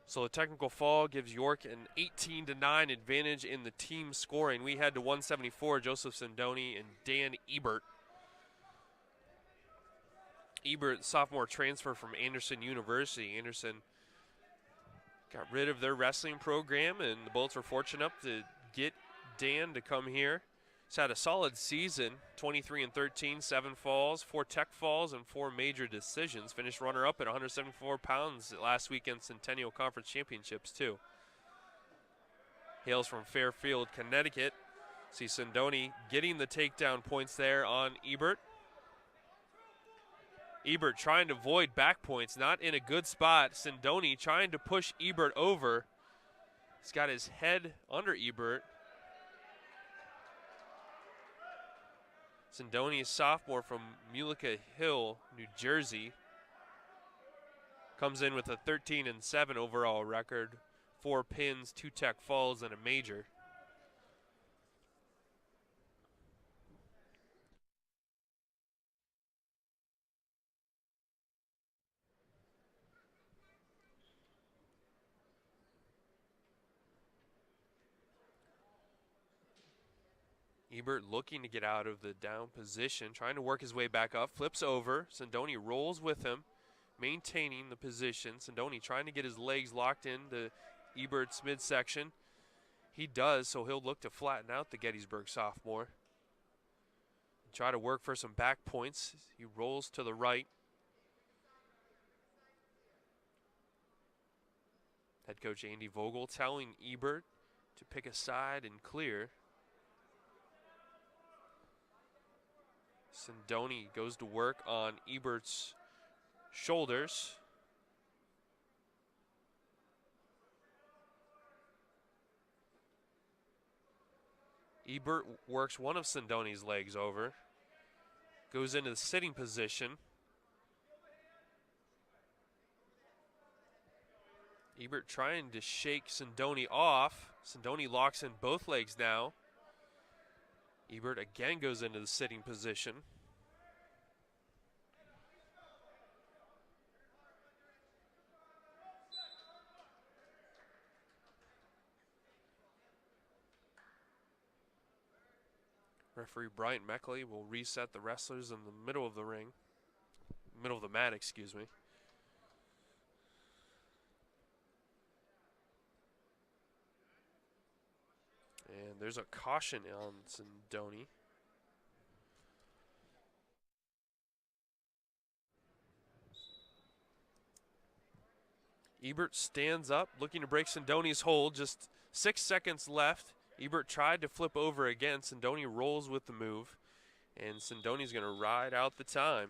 So the technical fall gives York an 18-9 advantage in the team scoring. We head to 174, Joseph Sindoni and Dan Ebert. Ebert, sophomore transfer from Anderson University. Anderson got rid of their wrestling program, and the Bullets were fortunate enough to get Dan to come here. He's had a solid season, 23-13, 7 falls, 4 tech falls, and 4 major decisions. Finished runner-up at 174 pounds last weekend's Centennial Conference Championships, too. Hails from Fairfield, Connecticut. See Sindoni getting the takedown points there on Ebert. Ebert trying to avoid back points, not in a good spot. Sindoni trying to push Ebert over. He's got his head under Ebert. Sindoni is sophomore from Mullica Hill, New Jersey. Comes in with a 13-7 overall record, 4 pins, 2 tech falls, and a major. Ebert looking to get out of the down position, trying to work his way back up, flips over. Sindoni rolls with him, maintaining the position. Sindoni trying to get his legs locked into Ebert's midsection. He does, so he'll look to flatten out the Gettysburg sophomore. Try to work for some back points. He rolls to the right. Head coach Andy Vogel telling Ebert to pick a side and clear. Sindoni goes to work on Ebert's shoulders. Ebert works one of Sindoni's legs over. Goes into the sitting position. Ebert trying to shake Sindoni off. Sindoni locks in both legs now. Ebert again goes into the sitting position. Referee Bryant Meckley will reset the wrestlers in the middle of the ring. Middle of the mat, excuse me. And there's a caution on Sindoni. Ebert stands up, looking to break Sindoni's hold. Just 6 seconds left. Ebert tried to flip over again. Sindoni rolls with the move, and Sindoni's going to ride out the time.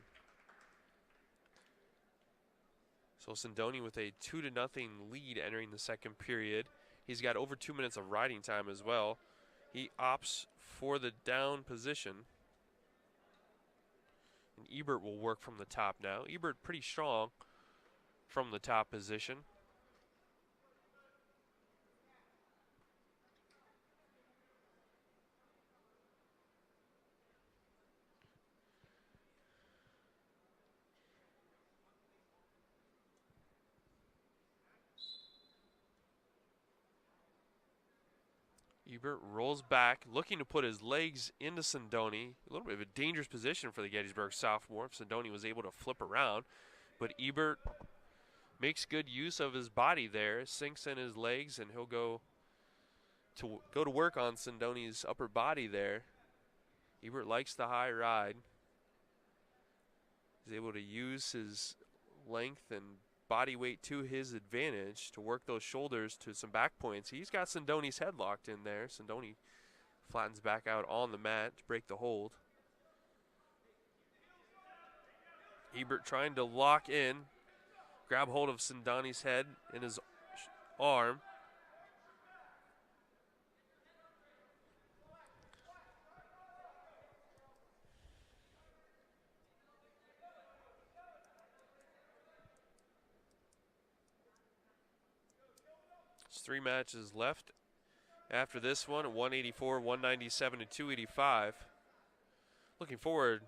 So Sindoni with a 2-0 lead entering the second period. He's got over 2 minutes of riding time as well. He opts for the down position. And Ebert will work from the top now. Ebert pretty strong from the top position. Ebert rolls back, looking to put his legs into Sindoni. A little bit of a dangerous position for the Gettysburg sophomore if Sindoni was able to flip around. But Ebert makes good use of his body there, sinks in his legs, and he'll go to work on Sindoni's upper body there. Ebert likes the high ride. He's able to use his length and body weight to his advantage to work those shoulders to some back points. He's got Sindoni's head locked in there. Sindoni flattens back out on the mat to break the hold. Ebert trying to lock in, grab hold of Sindoni's head in his arm. There's 3 matches left after this one at 184, 197, and 285. Looking forward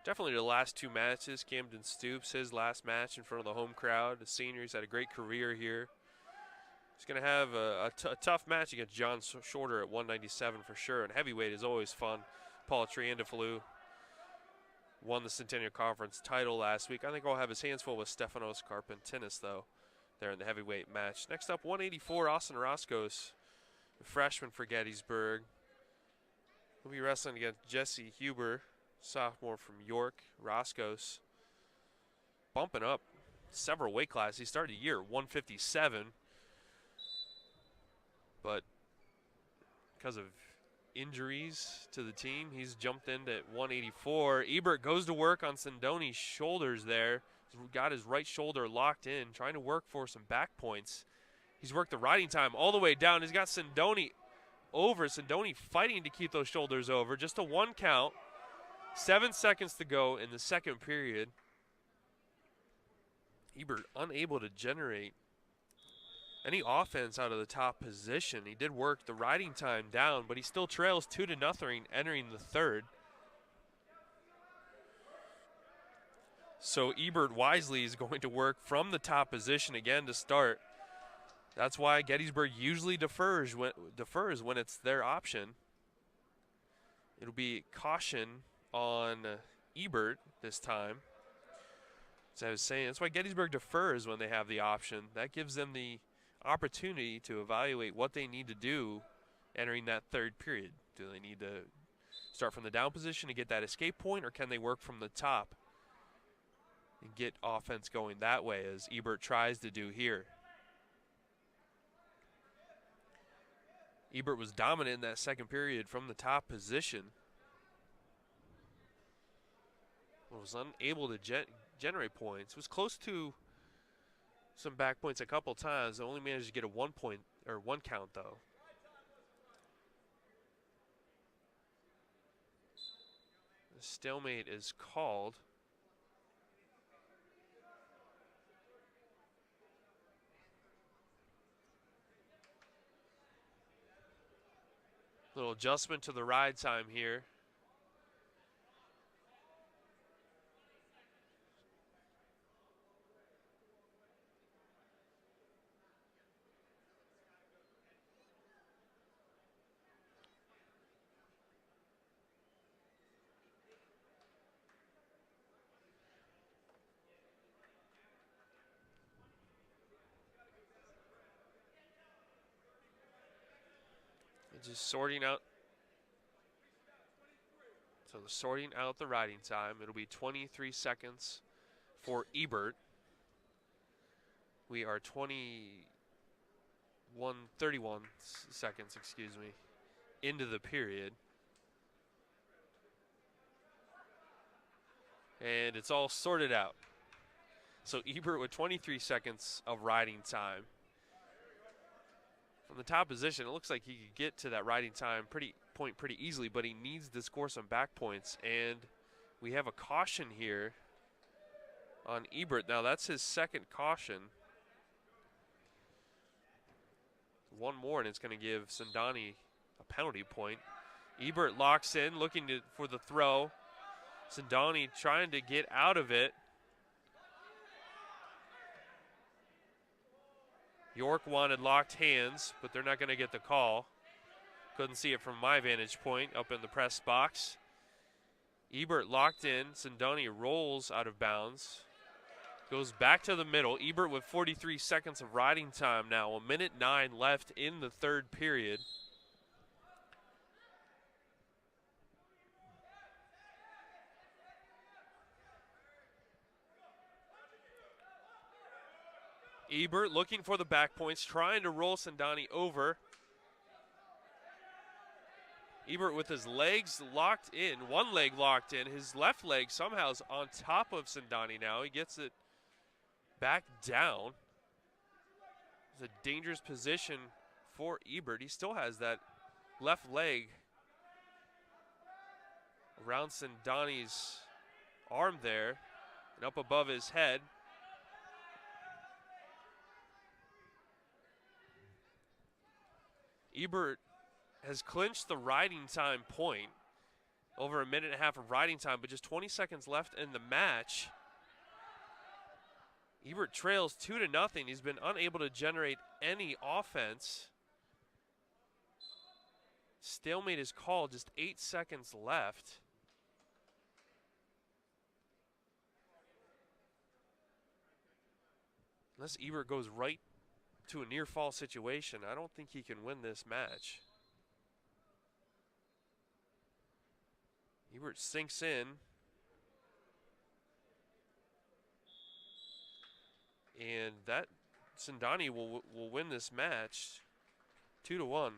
definitely to the last 2 matches. Camden Stoops, his last match in front of the home crowd. The senior, he's had a great career here. He's going to have a tough match against John Shorter at 197 for sure. And heavyweight is always fun. Paul Triandafilou won the Centennial Conference title last week. I think he'll have his hands full with Stefanos Karpentinis, though, there in the heavyweight match. Next up, 184, Austin Roscos, the freshman for Gettysburg. He'll be wrestling against Jesse Huber, sophomore from York. Roscos bumping up several weight classes. He started the year at 157, but because of injuries to the team, he's jumped into 184. Ebert goes to work on Sindoni's shoulders there. He's got his right shoulder locked in, trying to work for some back points. He's worked the riding time all the way down. He's got Sindoni over. Sindoni fighting to keep those shoulders over. Just a 1 count. 7 seconds to go in the second period. Ebert unable to generate any offense out of the top position. He did work the riding time down, but he still trails 2-0 entering the third. So Ebert wisely is going to work from the top position again to start. That's why Gettysburg usually defers when it's their option. It'll be caution on Ebert this time. As I was saying, that's why Gettysburg defers when they have the option. That gives them the opportunity to evaluate what they need to do entering that third period. Do they need to start from the down position to get that escape point, or can they work from the top and get offense going that way, as Ebert tries to do here? Ebert was dominant in that second period from the top position. Was unable to generate points. Was close to some back points a couple times. Only managed to get a 1 point or 1 count though. The stalemate is called. Little adjustment to the ride time here. Just sorting out. So sorting out the riding time. It'll be 23 seconds for Ebert. We are 31 seconds, excuse me, into the period. And it's all sorted out. So Ebert with 23 seconds of riding time. From the top position, it looks like he could get to that riding time pretty easily, but he needs to score some back points. And we have a caution here on Ebert. Now that's his second caution. One more and it's going to give Sindoni a penalty point. Ebert locks in, looking for the throw. Sindoni trying to get out of it. York wanted locked hands, but they're not going to get the call. Couldn't see it from my vantage point up in the press box. Ebert locked in. Sindoni rolls out of bounds. Goes back to the middle. Ebert with 43 seconds of riding time now. 1:09 left in the third period. Ebert looking for the back points, trying to roll Sindoni over. Ebert with his legs locked in, one leg locked in. His left leg somehow is on top of Sindoni now. He gets it back down. It's a dangerous position for Ebert. He still has that left leg around Sindoni's arm there and up above his head. Ebert has clinched the riding time point. Over 1.5 minutes of riding time, but just 20 seconds left in the match. Ebert trails 2-0. He's been unable to generate any offense. Stalemate is called, just 8 seconds left. Unless Ebert goes right to a near fall situation, I don't think he can win this match. Ebert sinks in. And that Sindoni will win this match 2-1.